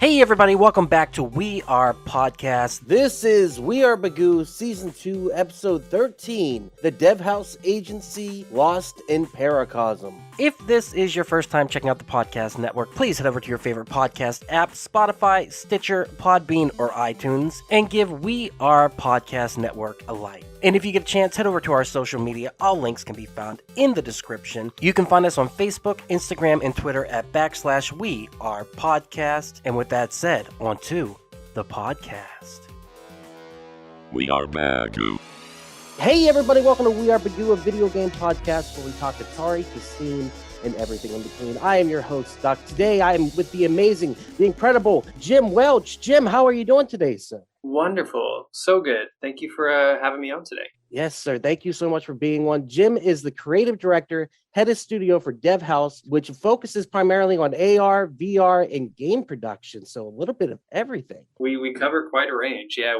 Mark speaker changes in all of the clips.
Speaker 1: Hey everybody, welcome back to We Are Podcast. This is We Are Bagu, Season 2, Episode 13, The Devhouse Agency Lost in Paracosm. If this is your first time checking out the podcast network, please head over to your favorite podcast app, Spotify, Stitcher, Podbean, or iTunes, and give We Are Podcast Network a like. And if you get a chance, head over to our social media. All links can be found in the description. You can find us on Facebook, Instagram, and Twitter at /We Are Podcast. And with that said, on to the podcast.
Speaker 2: We Are Bagu.
Speaker 1: Hey everybody, welcome to We Are Bagu, a video game podcast where we talk Atari to Steam and everything in between. I am your host, Doc. Today I am with the amazing, the incredible Jim Welch. Jim, how are you doing today, sir?
Speaker 3: Wonderful. So good. Thank you for having me on today.
Speaker 1: Yes, sir. Thank you so much for being one. Jim is the creative director, head of studio for Devhouse, which focuses primarily on AR, VR, and game production. So a little bit of everything.
Speaker 3: We cover quite a range. Yeah,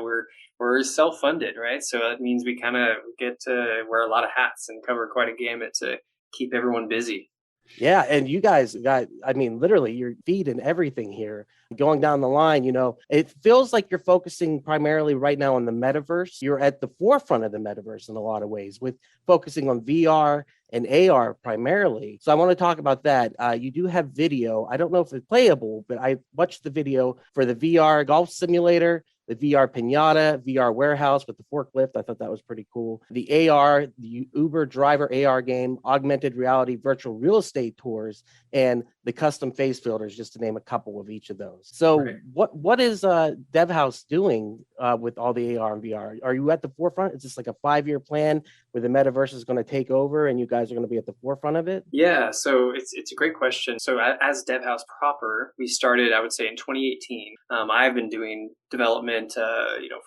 Speaker 3: we're self-funded, right? So that means we kind of get to wear a lot of hats and cover quite a gamut to keep everyone busy.
Speaker 1: Yeah, and you guys got, literally your feet and everything here. Going down the line, it feels like you're focusing primarily right now on the metaverse. You're at the forefront of the metaverse in a lot of ways with focusing on VR and AR primarily. So I want to talk about that. You do have video. I don't know if it's playable, but I watched the video for the VR golf simulator, the VR Pinata, VR Warehouse with the forklift. I thought that was pretty cool. The AR, the Uber driver AR game, Augmented Reality virtual real estate tours, and the custom face filters, just to name a couple of each of those. So right. What is Devhouse doing with all the AR and VR? Are you at the forefront? Is this like a 5-year plan where the metaverse is going to take over and you guys are going to be at the forefront of it?
Speaker 3: Yeah, so it's a great question. So as Devhouse proper, we started, I would say, in 2018. I've been doing development,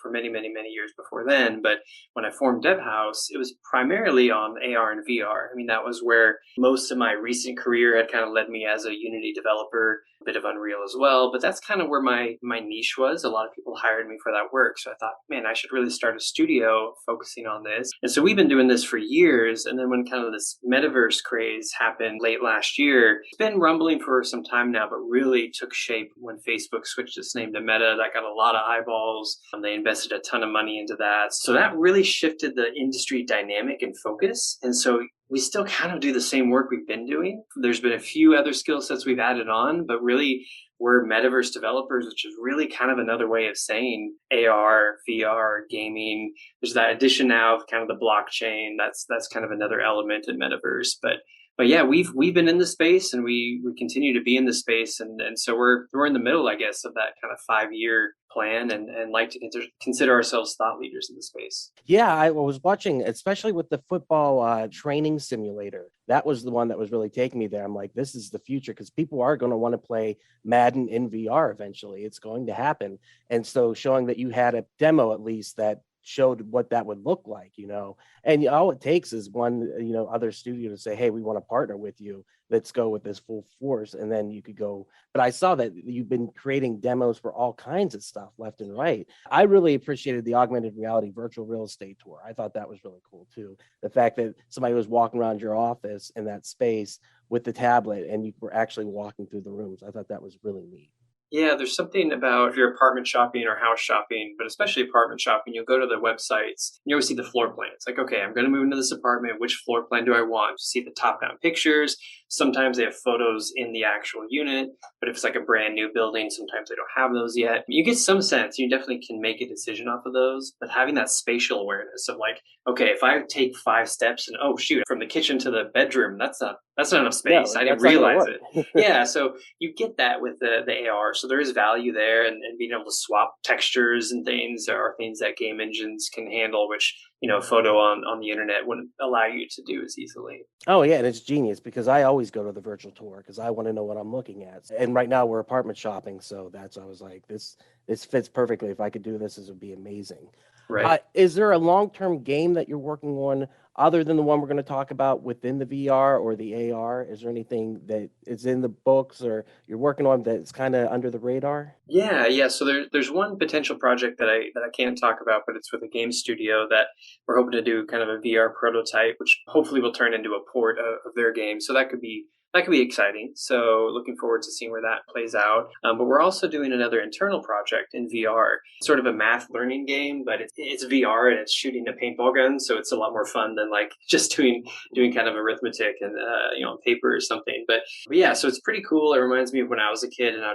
Speaker 3: for many years before then. But when I formed Devhouse, it was primarily on AR and VR. I mean, that was where most of my recent career had kind of led me as a Unity developer, a bit of Unreal as well. But that's kind of where my niche was. A lot of people hired me for that work. So I thought, man, I should really start a studio focusing on this. And so we've been doing this for years. And then when kind of this metaverse craze happened late last year, it's been rumbling for some time now, but really took shape when Facebook switched its name to Meta. That got a lot of eyeballs. They invested a ton of money into that. So that really shifted the industry dynamic and focus. And so we still kind of do the same work we've been doing. There's been a few other skill sets we've added on, but really we're metaverse developers, which is really kind of another way of saying AR, VR, gaming. There's that addition now of kind of the blockchain. That's kind of another element in metaverse. But yeah, we've been in the space and we continue to be in the space. And so we're in the middle, I guess, of that kind of 5-year plan and like to consider ourselves thought leaders in the space.
Speaker 1: Yeah, I was watching, especially with the football training simulator. That was the one that was really taking me there. I'm like, this is the future because people are going to want to play Madden in VR eventually. It's going to happen. And so showing that you had a demo, at least, that showed what that would look like, and all it takes is one, other studio to say, hey, we want to partner with you. Let's go with this full force. And then you could go. But I saw that you've been creating demos for all kinds of stuff left and right. I really appreciated the Augmented Reality virtual real estate tour. I thought that was really cool too. The fact that somebody was walking around your office in that space with the tablet and you were actually walking through the rooms. I thought that was really neat.
Speaker 3: Yeah, there's something about if you're apartment shopping or house shopping, but especially apartment shopping, you'll go to the websites, you always see the floor plan. It's like, okay, I'm going to move into this apartment. Which floor plan do I want? You see the top-down pictures. Sometimes they have photos in the actual unit, but if it's like a brand new building, sometimes they don't have those yet. You get some sense. You definitely can make a decision off of those, but having that spatial awareness of like, okay, if I take 5 steps and oh shoot, from the kitchen to the bedroom, that's not enough space. I didn't realize it. Yeah, so you get that with the AR. So there is value there, and being able to swap textures and things are things that game engines can handle, which photo on the internet wouldn't allow you to do as easily.
Speaker 1: Oh yeah, and it's genius because I always go to the virtual tour because I want to know what I'm looking at. And right now we're apartment shopping, so I was like, this fits perfectly. If I could do this would be amazing.
Speaker 3: Right.
Speaker 1: Is there a long-term game that you're working on other than the one we're going to talk about within the VR or the AR? Is there anything that is in the books or you're working on that's kind of under the radar?
Speaker 3: Yeah. So there's one potential project that I can't talk about, but it's with a game studio that we're hoping to do kind of a VR prototype, which hopefully will turn into a port of their game. So that could be that could be exciting. So looking forward to seeing where that plays out. But we're also doing another internal project in VR, sort of a math learning game, but it's VR and it's shooting a paintball gun. So it's a lot more fun than like just doing kind of arithmetic and, on paper or something. But yeah, so it's pretty cool. It reminds me of when I was a kid and I,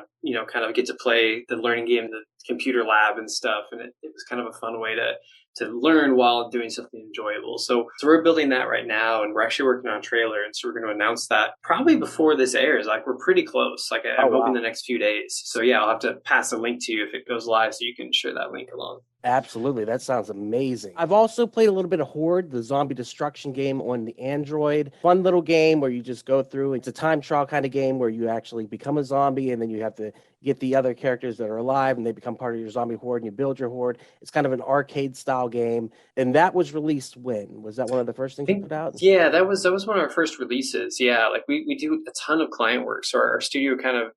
Speaker 3: kind of get to play the learning game, the computer lab and stuff. And it was kind of a fun way to learn while doing something enjoyable. So we're building that right now, and we're actually working on a trailer. And so we're going to announce that probably before this airs. Like, we're pretty close. Like, I'm hoping the next few days. So yeah, I'll have to pass a link to you if it goes live so you can share that link along.
Speaker 1: Absolutely. That sounds amazing. I've also played a little bit of Horde, the zombie destruction game on the Android. Fun little game where you just go through. It's a time trial kind of game where you actually become a zombie and then you have to get the other characters that are alive and they become part of your zombie horde and you build your horde. It's kind of an arcade style game. And that was released when? Was that one of the first things you put out?
Speaker 3: Yeah, that was one of our first releases. Yeah, like we do a ton of client work. So our studio kind of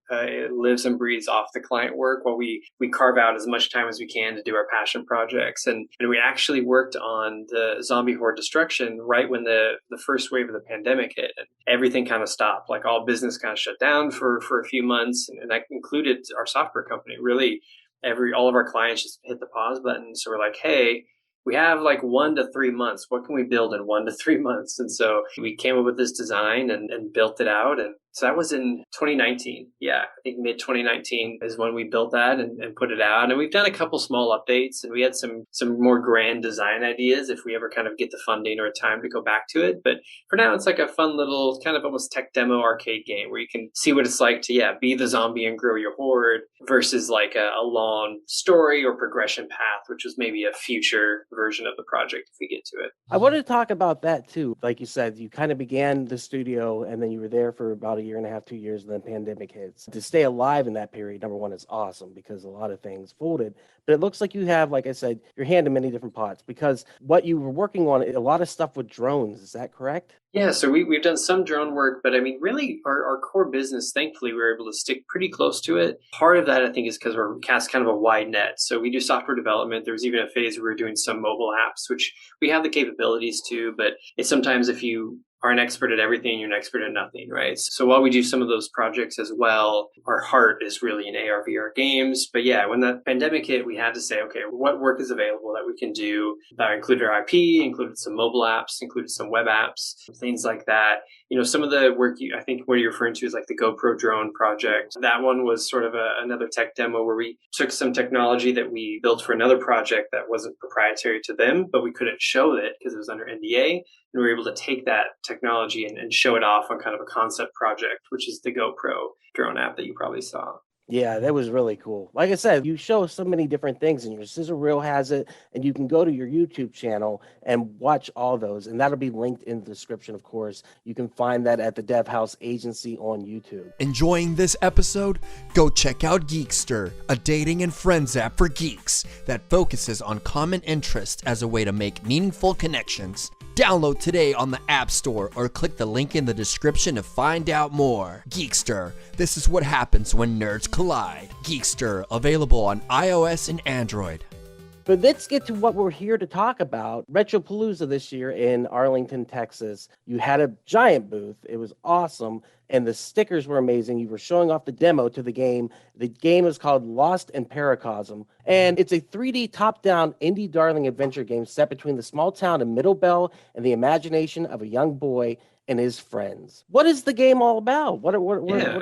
Speaker 3: lives and breathes off the client work while we carve out as much time as we can to do our passion projects. And we actually worked on the zombie horde destruction right when the first wave of the pandemic hit. And everything kind of stopped. Like, all business kind of shut down for a few months. And that included our software company. Really, all of our clients just hit the pause button. So we're like, hey, we have like 1 to 3 months. What can we build in 1 to 3 months? And so we came up with this design and built it out. And so that was in 2019. Yeah, I think mid 2019 is when we built that and put it out. And we've done a couple small updates, and we had some more grand design ideas if we ever kind of get the funding or time to go back to it. But for now, it's like a fun little kind of almost tech demo arcade game where you can see what it's like to, be the zombie and grow your horde versus like a long story or progression path, which was maybe a future version of the project if we get to it.
Speaker 1: I wanted to talk about that too. Like you said, you kind of began the studio and then you were there for about a year and a half, 2 years, and then pandemic hits. To stay alive in that period, number one, is awesome because a lot of things folded. But it looks like you have, like I said, your hand in many different pots because what you were working on, a lot of stuff with drones. Is that correct?
Speaker 3: Yeah, so we've done some drone work, but I mean, really, our core business, thankfully, we were able to stick pretty close to it. Part of that, I think, is because we're cast kind of a wide net. So we do software development. There was even a phase where we were doing some mobile apps, which we have the capabilities to, but it's sometimes if you are an expert at everything, you're an expert at nothing, right? So while we do some of those projects as well, our heart is really in AR, VR games. But yeah, when the pandemic hit, we had to say, okay, what work is available that we can do? That included our IP, included some mobile apps, included some web apps, things like that. Some of the work, I think what you're referring to is like the GoPro drone project. That one was sort of another tech demo where we took some technology that we built for another project that wasn't proprietary to them, but we couldn't show it because it was under NDA. And we were able to take that technology and show it off on kind of a concept project, which is the GoPro drone app that you probably saw.
Speaker 1: Yeah, that was really cool. Like I said, you show so many different things, and your Scissor Reel has it, and you can go to your YouTube channel and watch all those, and that'll be linked in the description, of course. You can find that at the Devhouse Agency on YouTube.
Speaker 4: Enjoying this episode? Go check out Geekster, a dating and friends app for geeks that focuses on common interests as a way to make meaningful connections. Download today on the App Store or click the link in the description to find out more. Geekster, this is what happens when nerds collide. Geekster, available on iOS and Android.
Speaker 1: But let's get to what we're here to talk about. Retropalooza this year in Arlington, Texas. You had a giant booth. It was awesome. And the stickers were amazing. You were showing off the demo to the game. The game is called Lost in Paracosm. And it's a 3D top-down indie darling adventure game set between the small town of Middlebell and the imagination of a young boy and his friends. What is the game all about? What are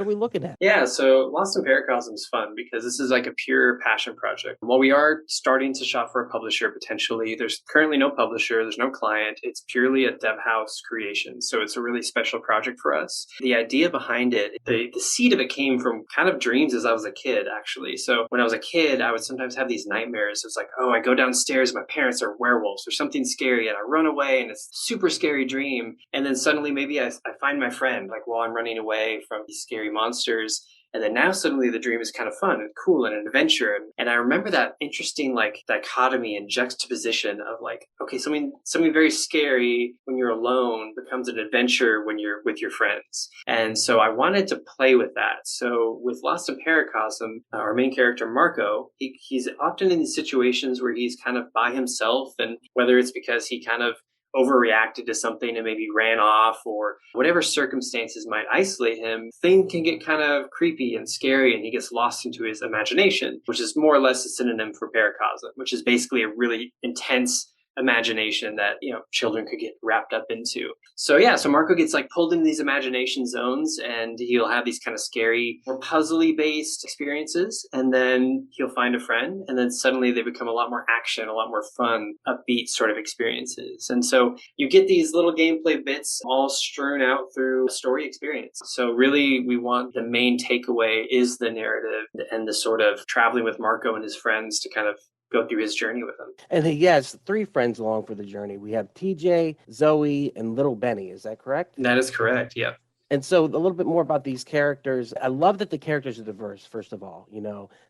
Speaker 1: we looking at?
Speaker 3: Yeah, so Lost in Paracosm is fun because this is like a pure passion project. While we are starting to shop for a publisher potentially, there's currently no publisher, there's no client. It's purely a Devhouse creation. So it's a really special project for us. The idea behind it, the seed of it came from kind of dreams as I was a kid, actually. So when I was a kid, I would sometimes have these nightmares. It's like, oh, I go downstairs, my parents are werewolves or something scary, and I run away and it's a super scary dream. And then suddenly maybe I find my friend like while I'm running away from these scary monsters. And then now suddenly the dream is kind of fun and cool and an adventure. And I remember that interesting like dichotomy and juxtaposition of like, okay, something very scary when you're alone becomes an adventure when you're with your friends. And so I wanted to play with that. So with Lost in Paracosm, our main character, Marco, he's often in these situations where he's kind of by himself. And whether it's because he kind of overreacted to something and maybe ran off, or whatever circumstances might isolate him, things can get kind of creepy and scary, and he gets lost into his imagination, which is more or less a synonym for Paracosm, which is basically a really intense imagination that, children could get wrapped up into. So Marco gets like pulled into these imagination zones, and he'll have these kind of scary, more puzzly based experiences, and then he'll find a friend, and then suddenly they become a lot more action, a lot more fun, upbeat sort of experiences. And so you get these little gameplay bits all strewn out through a story experience. So really, we want the main takeaway is the narrative and the sort of traveling with Marco and his friends to kind of go through his journey with him.
Speaker 1: And he has 3 friends along for the journey. We have TJ, Zoe, and little Benny. Is that correct?
Speaker 3: That is correct. Yeah.
Speaker 1: And so a little bit more about these characters. I love that the characters are diverse, first of all,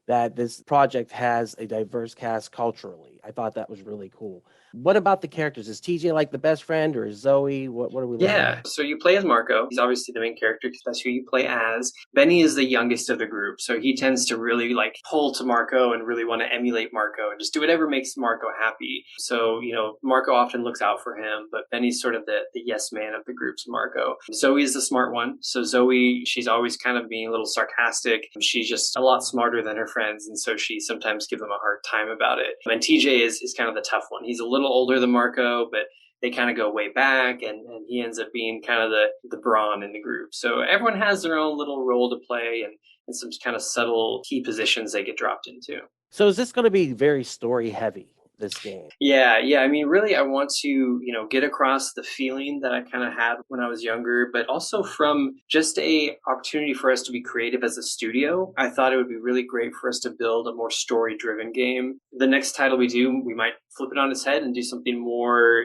Speaker 1: that this project has a diverse cast culturally. I thought that was really cool. What about the characters? Is TJ like the best friend, or is Zoe? What are we looking at?
Speaker 3: So you play as Marco. He's obviously the main character because that's who you play as. Benny is the youngest of the group, so he tends to really like pull to Marco and really want to emulate Marco and just do whatever makes Marco happy. So, Marco often looks out for him, but Benny's sort of the yes man of the group's Marco. Zoe is the smart one. So Zoe, she's always kind of being a little sarcastic. She's just a lot smarter than her friends, and so she sometimes gives them a hard time about it. And TJ is kind of the tough one. He's a little older than Marco, but they kind of go way back, and he ends up being kind of the brawn in the group. So everyone has their own little role to play, and some kind of subtle key positions they get dropped into.
Speaker 1: So is this going to be very story heavy, this game?
Speaker 3: Yeah. I mean, really, I want to, get across the feeling that I kind of had when I was younger, but also from just a opportunity for us to be creative as a studio. I thought it would be really great for us to build a more story-driven game. The next title we do, we might flip it on its head and do something more,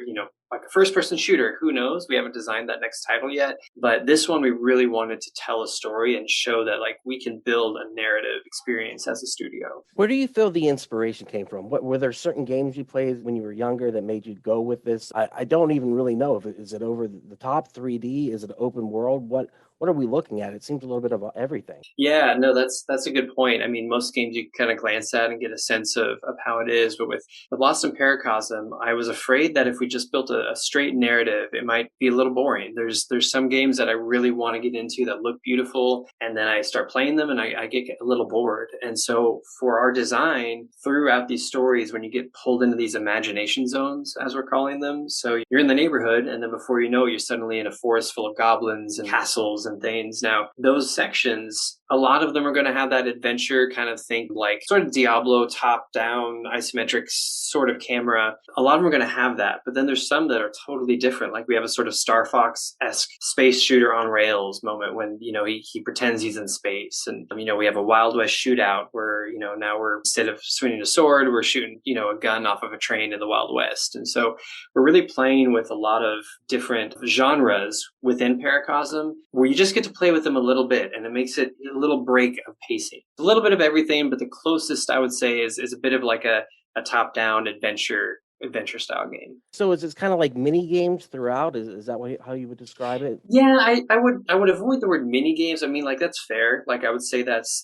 Speaker 3: like a first-person shooter. Who knows? We haven't designed that next title yet. But this one, we really wanted to tell a story and show that like we can build a narrative experience as a studio.
Speaker 1: Where do you feel the inspiration came from? Were there certain games you played when you were younger that made you go with this? I don't even really know. Is it over the top 3D? Is it open world? What are we looking at? It seems a little bit of everything.
Speaker 3: Yeah, no, that's a good point. I mean, most games you kind of glance at and get a sense of how it is. But with Lost in Paracosm, I was afraid that if we just built a straight narrative, it might be a little boring. There's some games that I really want to get into that look beautiful, and then I start playing them and I get a little bored. And so for our design, throughout these stories, when you get pulled into these imagination zones, as we're calling them, so you're in the neighborhood, and then before you know it, you're suddenly in a forest full of goblins and castles and things. Now, those sections, a lot of them are going to have that adventure kind of thing, like sort of Diablo top-down isometric sort of camera. A lot of them are going to have that, but then there's some that are totally different. Like we have a sort of Star Fox-esque space shooter on rails moment when, he pretends he's in space. And, we have a Wild West shootout where, now we're, instead of swinging a sword, we're shooting, a gun off of a train in the Wild West. And so we're really playing with a lot of different genres within Paracosm, where you just get to play with them a little bit, and it makes it a little break of pacing. A little bit of everything, but the closest I would say is a bit of like a top-down adventure style game.
Speaker 1: So is it kind of like mini games throughout? Is that how you would describe it?
Speaker 3: Yeah, I would avoid the word mini games. I mean, like that's fair. Like I would say that's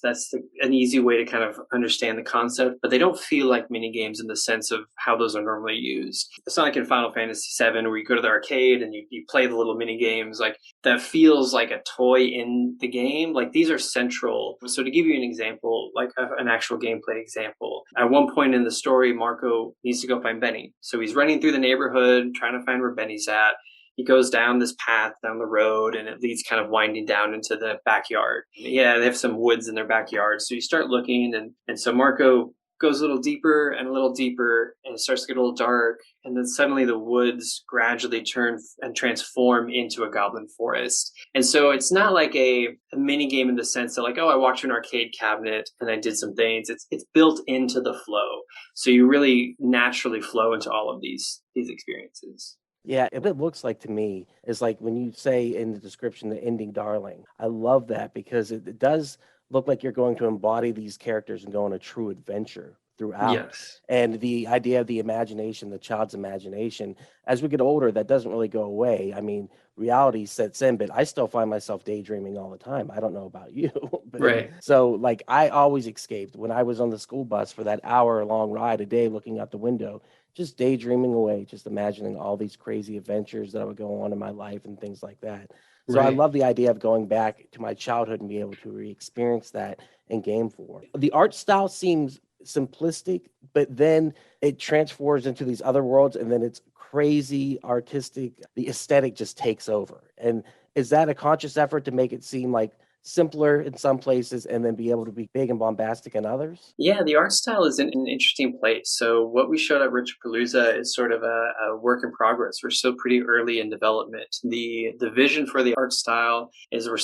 Speaker 3: an easy way to kind of understand the concept, but they don't feel like mini games in the sense of how those are normally used. It's not like in Final Fantasy VII where you go to the arcade and you play the little mini games. Like that feels like a toy in the game. Like these are central. So to give you an example, like an actual gameplay example, at one point in the story, Marco needs to go find Benny. So he's running through the neighborhood, trying to find where Benny's at. He goes down this path down the road, and it leads kind of winding down into the backyard. Yeah, they have some woods in their backyard. So you start looking, and so Marco goes a little deeper, and it starts to get a little dark. And then suddenly the woods gradually turn and transform into a goblin forest. And so it's not like a mini game in the sense that like, oh, I walked to an arcade cabinet and I did some things. It's built into the flow. So you really naturally flow into all of these experiences.
Speaker 1: Yeah, what it looks like to me is like when you say in the description, the ending darling. I love that because it does look like you're going to embody these characters and go on a true adventure throughout.
Speaker 3: Yes.
Speaker 1: And the idea of the imagination, the child's imagination, as we get older, that doesn't really go away. I mean, reality sets in, but I still find myself daydreaming all the time. I don't know about you. But,
Speaker 3: Right.
Speaker 1: so, like, I always escaped when I was on the school bus for that hour-long ride a day looking out the window, just daydreaming away, just imagining all these crazy adventures that would go on in my life and things like that. So I
Speaker 3: Right.
Speaker 1: love the idea of going back to my childhood and be able to re-experience that in game form. The art style seems simplistic, but then it transforms into these other worlds, and then it's crazy artistic. The aesthetic just takes over. And is that a conscious effort to make it seem like simpler in some places and then be able to be big and bombastic in others?
Speaker 3: Yeah, the art style is in an interesting place. So what we showed at Retropalooza is sort of a work in progress. We're still pretty early in development. The vision for the art style is we're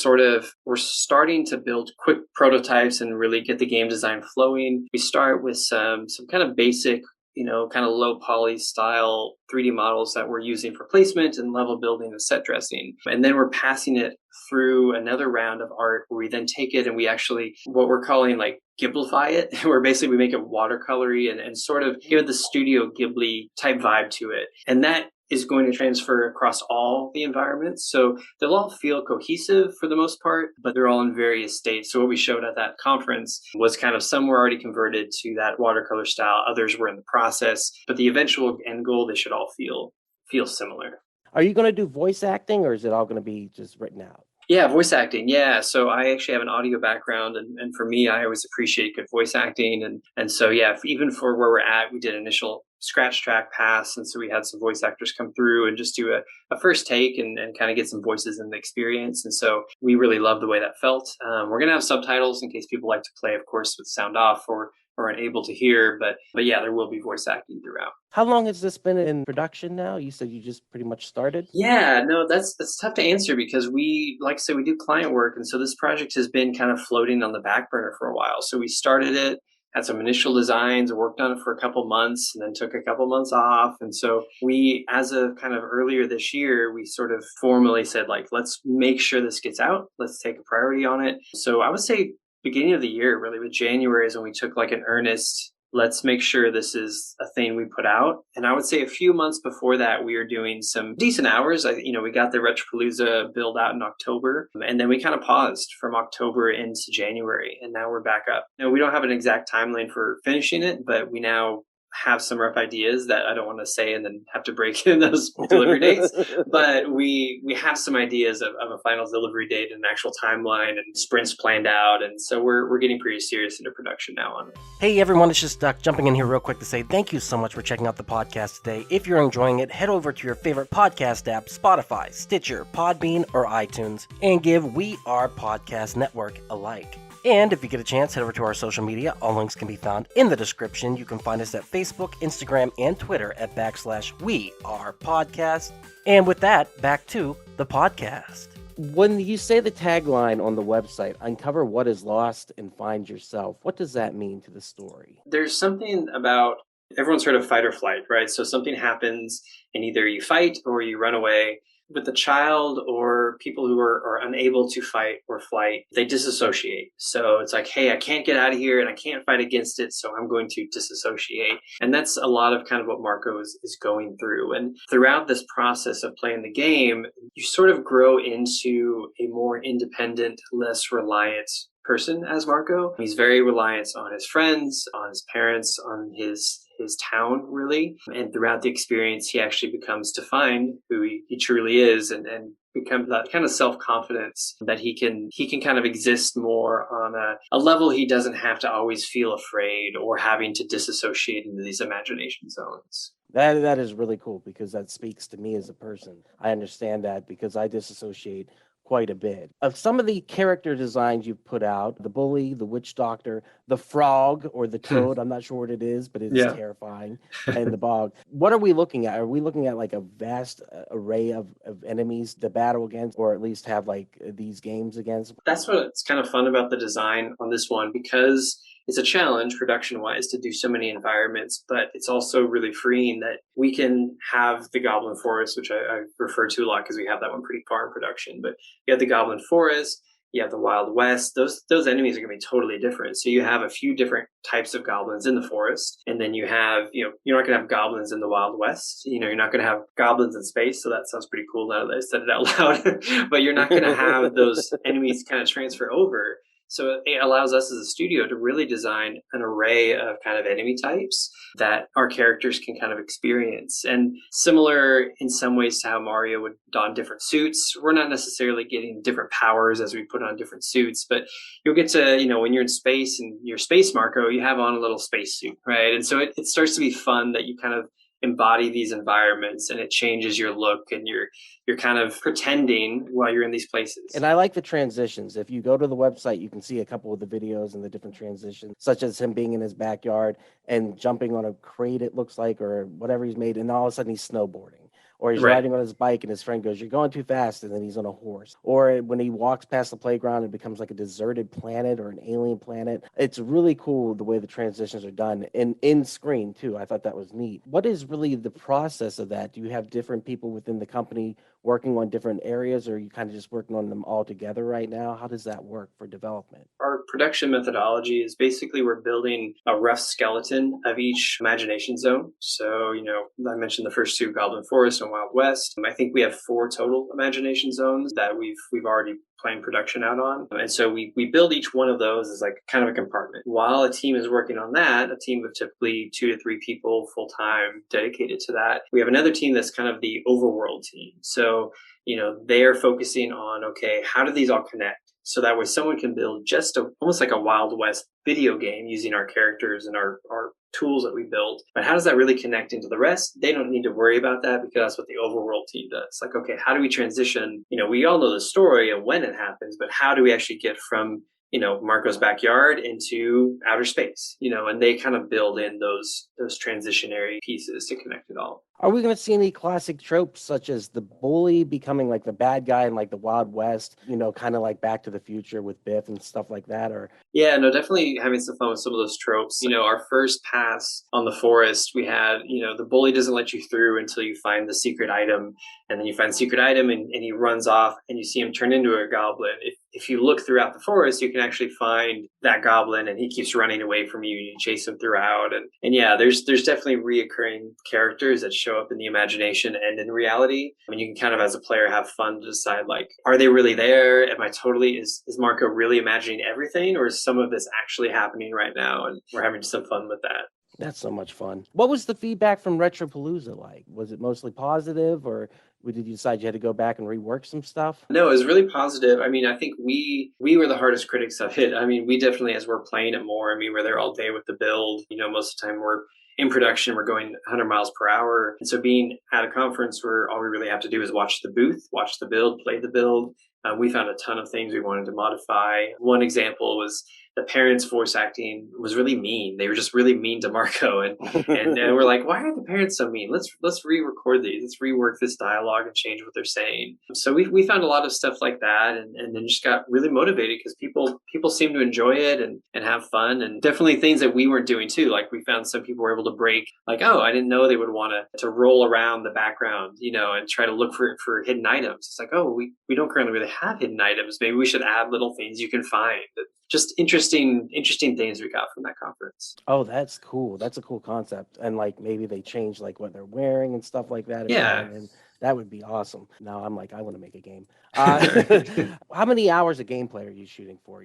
Speaker 3: starting to build quick prototypes and really get the game design flowing. We start with some kind of basic, kind of low poly style 3D models that we're using for placement and level building and set dressing. And then we're passing it through another round of art where we then take it and we actually, what we're calling like Ghiblify it, where basically we make it watercolory and sort of give the Studio Ghibli type vibe to it. And that is going to transfer across all the environments. So they'll all feel cohesive for the most part, but they're all in various states. So what we showed at that conference was kind of some were already converted to that watercolor style, others were in the process, but the eventual end goal, they should all feel similar.
Speaker 1: Are you going to do voice acting, or is it all going to be just written out?
Speaker 3: Yeah, voice acting. Yeah. So I actually have an audio background. And for me, I always appreciate good voice acting. And so, yeah, even for where we're at, we did initial scratch track pass. And so we had some voice actors come through and just do a first take and kind of get some voices in the experience. And so we really loved the way that felt. We're going to have subtitles in case people like to play, of course, with sound off or unable to hear. But yeah, there will be voice acting throughout.
Speaker 1: How long has this been in production now? You said you just pretty much started?
Speaker 3: Yeah, no, that's tough to answer because we, like I said, we do client work. And so this project has been kind of floating on the back burner for a while. So we started it, had some initial designs, worked on it for a couple months, and then took a couple months off. And so we, as of kind of earlier this year, we sort of formally said, like, let's make sure this gets out. Let's take a priority on it. So I would say beginning of the year, really, with January is when we took like an earnest, let's make sure this is a thing we put out. And I would say a few months before that, we were doing some decent hours. We got the Retropalooza build out in October, and then we kind of paused from October into January, and now we're back up. We don't have an exact timeline for finishing it, but we now have some rough ideas that I don't want to say and then have to break in those delivery dates. But we have some ideas of a final delivery date and an actual timeline and sprints planned out. And so we're getting pretty serious into production now on it.
Speaker 1: Hey everyone, it's just Duck jumping in here real quick to say thank you so much for checking out the podcast today. If you're enjoying it, head over to your favorite podcast app, Spotify, Stitcher, Podbean, or iTunes, and give We Are Podcast Network a like. And if you get a chance, head over to our social media. All links can be found in the description. You can find us at Facebook, Instagram, and Twitter at /We Are Podcast. And with that, back to the podcast. When you say the tagline on the website, uncover what is lost and find yourself, what does that mean to the story?
Speaker 3: There's something about, everyone's heard of fight or flight, right? So something happens and either you fight or you run away. With the child or people who are unable to fight or flight, they disassociate. So it's like, hey, I can't get out of here and I can't fight against it, so I'm going to disassociate. And that's a lot of kind of what Marco is going through. And throughout this process of playing the game, you sort of grow into a more independent, less reliant person as Marco. He's very reliant on his friends, on his parents, on his town, really. And throughout the experience, he actually becomes defined who he truly is and becomes that kind of self-confidence that he can kind of exist more on a level he doesn't have to always feel afraid or having to disassociate into these imagination zones.
Speaker 1: That is really cool because that speaks to me as a person. I understand that because I disassociate quite a bit. Of some of the character designs you've put out, the bully, the witch doctor, the frog or the toad, I'm not sure what it is, but it's terrifying, and the bog. What are we looking at? Are we looking at like a vast array of enemies to battle against, or at least have like these games against?
Speaker 3: That's what's kind of fun about the design on this one, because it's a challenge production-wise to do so many environments, but it's also really freeing that we can have the Goblin Forest, which I refer to a lot because we have that one pretty far in production. But you have the Goblin Forest, you have the Wild West. Those enemies are going to be totally different. So you have a few different types of goblins in the forest, and then you have, you're not going to have goblins in the Wild West. You're not going to have goblins in space. So that sounds pretty cool now that I said it out loud. But you're not going to have those enemies kind of transfer over. So it allows us as a studio to really design an array of kind of enemy types that our characters can kind of experience. And similar in some ways to how Mario would don different suits, we're not necessarily getting different powers as we put on different suits, but you'll get to, when you're in space and you're Space Marco, you have on a little space suit, right? And so it starts to be fun that you kind of embody these environments, and it changes your look, and you're kind of pretending while you're in these places.
Speaker 1: And I like the transitions. If you go to the website, you can see a couple of the videos and the different transitions, such as him being in his backyard and jumping on a crate, it looks like, or whatever he's made, and all of a sudden he's snowboarding. Or he's riding on his bike and his friend goes, "You're going too fast," and then he's on a horse. Or when he walks past the playground, it becomes like a deserted planet or an alien planet. It's really cool the way the transitions are done, and in screen too. I thought that was neat. What is really the process of that? Do you have different people within the company working on different areas, or are you kind of just working on them all together right now? How does that work for development?
Speaker 3: Our production methodology is basically we're building a rough skeleton of each imagination zone. So, I mentioned the first two, Goblin Forest and Wild West. I think we have 4 total imagination zones that we've already planned production out on. And so we build each one of those as like kind of a compartment. While a team is working on that, a team of typically 2 to 3 people full-time dedicated to that, we have another team that's kind of the overworld team. So, they are focusing on, okay, how do these all connect? So that way someone can build just almost like a Wild West video game using our characters and our tools that we built. But how does that really connect into the rest? They don't need to worry about that because that's what the overworld team does. Like, okay, how do we transition? We all know the story and when it happens, but how do we actually get from, Marco's backyard into outer space, and they kind of build in those transitionary pieces to connect it all.
Speaker 1: Are we going to see any classic tropes such as the bully becoming like the bad guy in like the Wild West, kind of like Back to the Future with Biff and stuff like that? Or
Speaker 3: yeah, no, definitely having some fun with some of those tropes. Our first pass on the forest, we had, the bully doesn't let you through until you find the secret item, and then you find the secret item and he runs off and you see him turn into a goblin. If you look throughout the forest, you can actually find that goblin and he keeps running away from you and you chase him throughout. And yeah, there's definitely reoccurring characters that show up in the imagination and in reality. I mean, you can kind of, as a player, have fun to decide, like, are they really there? Is Marco really imagining everything, or is some of this actually happening right now? And we're having some fun with that.
Speaker 1: That's so much fun. What was the feedback from Retropalooza like? Was it mostly positive, or did you decide you had to go back and rework some stuff?
Speaker 3: No, it was really positive. I mean, I think we were the hardest critics of it. I mean, we definitely, as we're playing it more, we're there all day with the build. Most of the time we're in production, we're going 100 miles per hour. And so being at a conference where all we really have to do is watch the booth, watch the build, play the build. We found a ton of things we wanted to modify. One example was the parents' voice acting was really mean. They were just really mean to Marco. And we're like, why are the parents so mean? Let's re-record these. Let's rework this dialogue and change what they're saying. So we found a lot of stuff like that, and then just got really motivated because people seem to enjoy it and have fun, and definitely things that we weren't doing too. Like we found some people were able to break, like, oh, I didn't know they would want to roll around the background, and try to look for hidden items. It's like, oh, we don't currently really have hidden items. Maybe we should add little things you can find. Just interesting things we got from that conference.
Speaker 1: Oh, that's cool. That's a cool concept. And like maybe they change like what they're wearing and stuff like that.
Speaker 3: Yeah.
Speaker 1: And that would be awesome. Now I'm like, I want to make a game. How many hours of gameplay are you shooting for?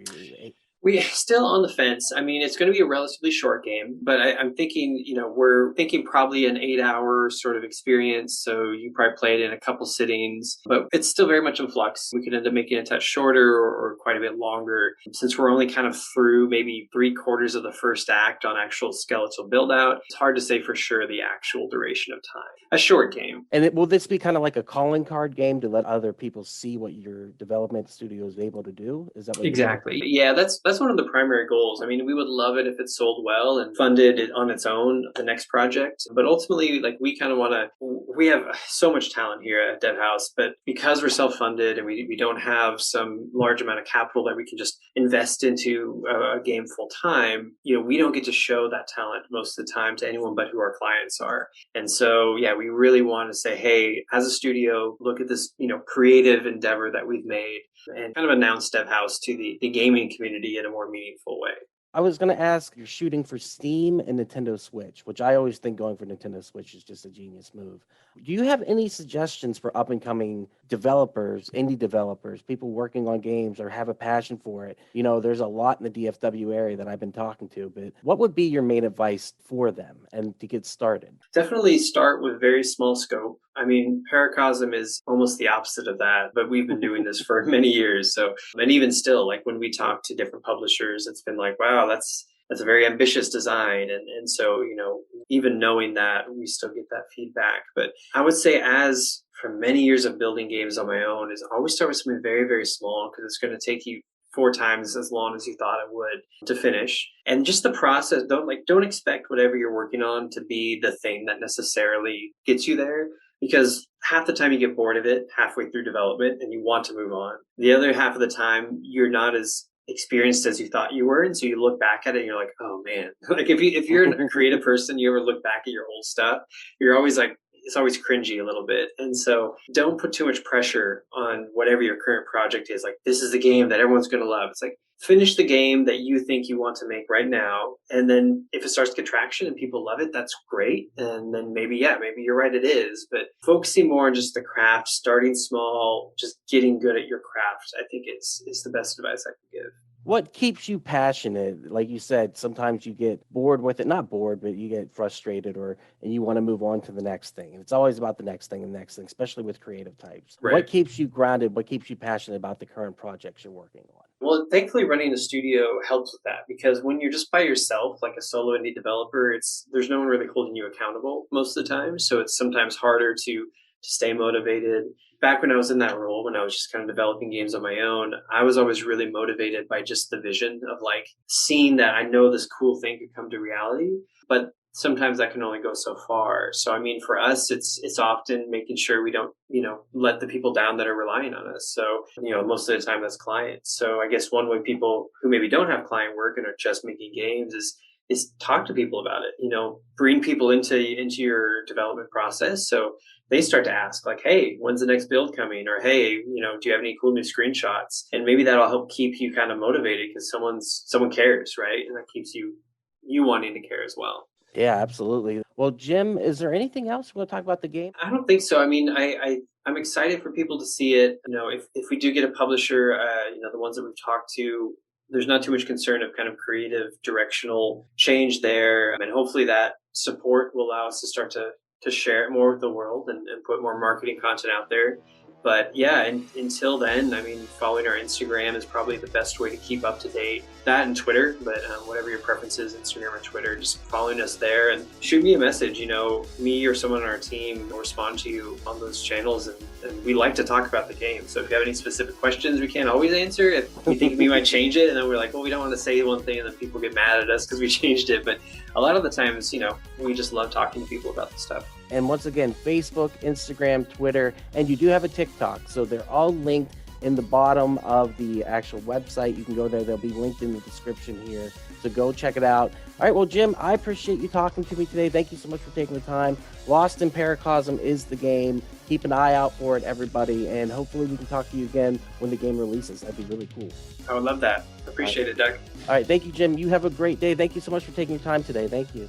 Speaker 3: We're still on the fence. I mean, it's going to be a relatively short game, but I'm thinking, we're thinking probably an 8-hour sort of experience. So you probably play it in a couple sittings, but it's still very much in flux. We could end up making it a touch shorter or quite a bit longer. Since we're only kind of through maybe 3/4 of the first act on actual skeletal build out, it's hard to say for sure the actual duration of time. A short game.
Speaker 1: And will this be kind of like a calling card game to let other people see what your development studio is able to do? Is that what
Speaker 3: exactly? Yeah, that's That's one of the primary goals. I mean, we would love it if it sold well and funded it on its own, the next project. But ultimately, like, we kind of want to, we have so much talent here at Devhouse, but because we're self-funded and we don't have some large amount of capital that we can just invest into a game full time, we don't get to show that talent most of the time to anyone but who our clients are. And so, yeah, we really want to say, hey, as a studio, look at this, creative endeavor that we've made and kind of announce Devhouse to the gaming community in a more meaningful way.
Speaker 1: I was going to ask, you're shooting for Steam and Nintendo Switch, which I always think going for Nintendo Switch is just a genius move. Do you have any suggestions for up-and-coming developers, indie developers, people working on games or have a passion for it? There's a lot in the DFW area that I've been talking to, but what would be your main advice for them and to get started?
Speaker 3: Definitely start with very small scope. I mean, Paracosm is almost the opposite of that, but we've been doing this for many years. So, and even still, like when we talk to different publishers, it's been like, wow, that's a very ambitious design. And so, even knowing that, we still get that feedback. But I would say, as for many years of building games on my own, is always start with something very, very small, because it's going to take you 4 times as long as you thought it would to finish. And just the process, don't expect whatever you're working on to be the thing that necessarily gets you there, because half the time you get bored of it halfway through development and you want to move on. The other half of the time, you're not as experienced as you thought you were. And so you look back at it and you're like, oh man, like if you're a creative person, you ever look back at your old stuff, you're always like, it's always cringy a little bit. And so don't put too much pressure on whatever your current project is. Like, this is the game that everyone's going to love. It's like, finish the game that you think you want to make right now. And then if it starts to get traction and people love it, that's great. And then maybe you're right, it is. But focusing more on just the craft, starting small, just getting good at your craft, I think it's the best advice I can give.
Speaker 1: What keeps you passionate? Like you said, sometimes you get bored with it, not bored, but you get frustrated and you want to move on to the next thing. And it's always about the next thing, especially with creative types. Right. What keeps you grounded? What keeps you passionate about the current projects you're working on?
Speaker 3: Well, thankfully, running a studio helps with that, because when you're just by yourself, like a solo indie developer, there's no one really holding you accountable most of the time. So it's sometimes harder to stay motivated. Back when I was in that role, when I was just kind of developing games on my own, I was always really motivated by just the vision of like seeing that I know this cool thing could come to reality, but sometimes that can only go so far. So, I mean, for us, it's often making sure we don't, let the people down that are relying on us. So, most of the time that's clients. So I guess one way people who maybe don't have client work and are just making games is talk to people about it, bring people into your development process. So they start to ask like, hey, when's the next build coming? Or, hey, do you have any cool new screenshots? And maybe that'll help keep you kind of motivated because someone cares, right? And that keeps you wanting to care as well.
Speaker 1: Yeah, absolutely. Well, Jim, is there anything else we want to talk about the game?
Speaker 3: I don't think so. I mean, I'm excited for people to see it. If we do get a publisher, the ones that we've talked to, there's not too much concern of kind of creative directional change there. And hopefully that support will allow us to start to share it more with the world and put more marketing content out there. But yeah, and until then, I mean, following our Instagram is probably the best way to keep up to date. That and Twitter, but whatever your preference is, Instagram or Twitter, just following us there and shoot me a message. Me or someone on our team will respond to you on those channels, and we like to talk about the game. So if you have any specific questions, we can't always answer. If we think we might change it, and then we're like, well, we don't want to say one thing, and then people get mad at us because we changed it. But a lot of the times, we just love talking to people about the stuff.
Speaker 1: And once again, Facebook, Instagram, Twitter, and you do have a TikTok. So they're all linked in the bottom of the actual website. You can go there. They'll be linked in the description here. So go check it out. All right. Well, Jim, I appreciate you talking to me today. Thank you so much for taking the time. Lost in Paracosm is the game. Keep an eye out for it, everybody. And hopefully we can talk to you again when the game releases. That'd be really cool.
Speaker 3: I would love that. Appreciate it, Doug.
Speaker 1: All right. Thank you, Jim. You have a great day. Thank you so much for taking your time today. Thank you.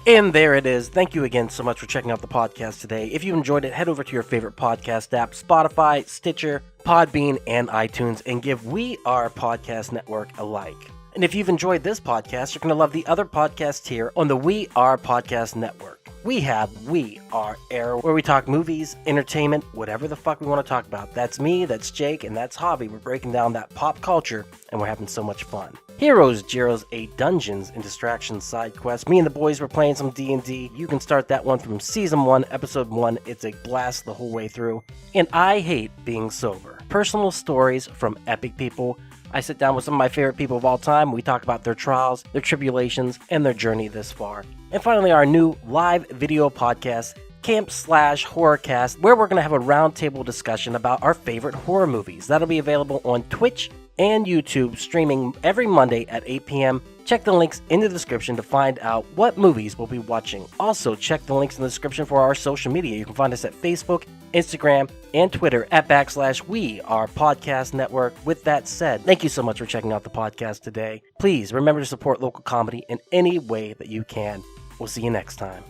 Speaker 1: And there it is. Thank you again so much for checking out the podcast today. If you enjoyed it, head over to your favorite podcast app, Spotify, Stitcher, Podbean, and iTunes, and give We Are Podcast Network a like. And if you've enjoyed this podcast, you're going to love the other podcasts here on the We Are Podcast Network. We have We Are Air, where we talk movies, entertainment, whatever the fuck we want to talk about. That's me, that's Jake, and that's Javi. We're breaking down that pop culture, and we're having so much fun. Heroes, Gyros, 8 Dungeons, and Distractions side quests. Me and the boys were playing some D&D. You can start that one from Season 1, Episode 1. It's a blast the whole way through. And I Hate Being Sober. Personal stories from epic people I sit down with some of my favorite people of all time. We talk about their trials, their tribulations, and their journey this far. And finally, our new live video podcast, Camp Slash Horrorcast, where we're going to have a roundtable discussion about our favorite horror movies. That'll be available on Twitch and YouTube, streaming every Monday at 8 p.m. Check the links in the description to find out what movies we'll be watching. Also, check the links in the description for our social media. You can find us at Facebook, Instagram, and Twitter at /We Are Podcast Network. With that said, thank you so much for checking out the podcast today. Please remember to support local comedy in any way that you can. We'll see you next time.